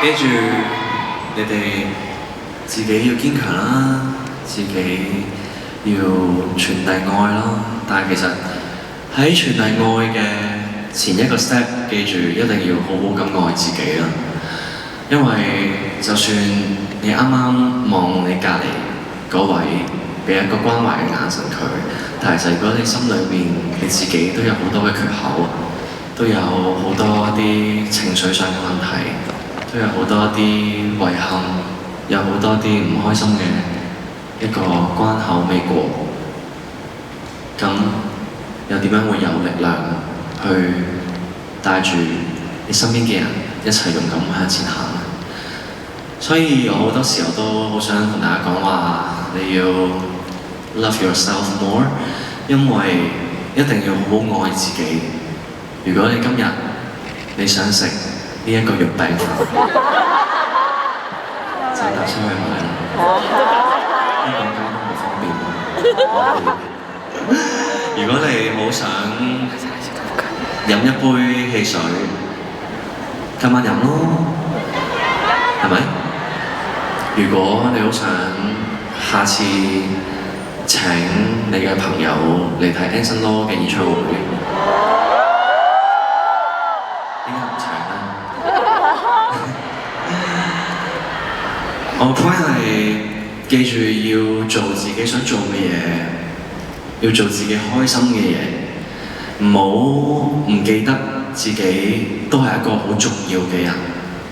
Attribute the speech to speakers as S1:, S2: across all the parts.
S1: 記住你哋自己要堅強啦，自己要傳遞愛啦。但係其實喺傳遞愛嘅前一個 step， 記住一定要好好咁愛自己啦。因為就算你啱啱望你隔離嗰位，俾一個關懷嘅眼神佢，但係其實如果你心裏面你自己都有好多嘅缺口，都有好多啲情緒上嘅問題，都有好多啲遺憾，有好多啲唔開心嘅一個關口未過，咁又點樣會有力量去帶住你身邊嘅人一齊勇敢向前行？所以我好多時候都好想同大家講話，你要 love yourself more， 因為一定要好好愛自己。如果你今日你想食呢一個肉餅飯，就搭出去買啦。香港交通好方便。如果你好想飲一杯汽水，今晚飲咯，係咪？如果你好想下次請你嘅朋友嚟睇 Anson Lo 嘅演唱會，點解唔請呢？我嘅 point 係記住要做自己想做嘅嘢，要做自己開心嘅嘢，唔好唔記得自己都係一個好重要嘅人，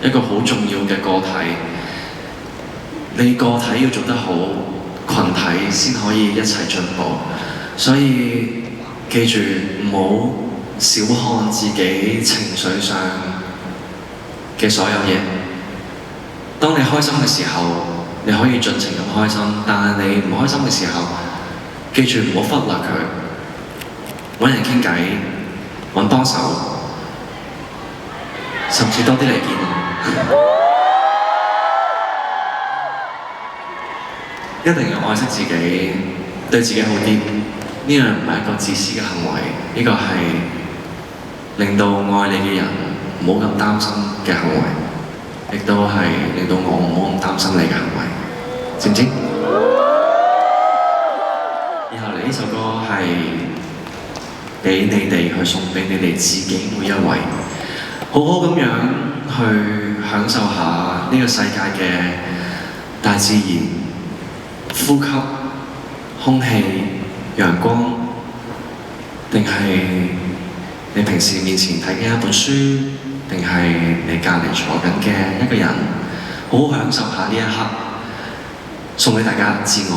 S1: 一個好重要嘅個體。你個體要做得好，群體先可以一齊進步。所以記住唔好小看自己情緒上嘅所有嘢。當你開心嘅時候，你可以盡情咁開心，但係你唔開心嘅時候，記住唔好忽略佢，揾人傾偈，揾幫手，甚至多啲嚟見我。一定要愛惜自己，對自己好啲。呢樣唔係一個自私嘅行為，呢個係令到愛你嘅人唔好咁擔心嘅行為，亦都係令到我唔好咁擔心你嘅行為，知唔知？以後嚟呢首歌係俾你哋去送俾你哋自己每一位，好好咁樣去享受下呢個世界嘅大自然。呼吸空氣、陽光，定係你平時面前睇嘅一本書，定係你隔離坐緊嘅一個人，好好享受下呢一刻，送俾大家自我。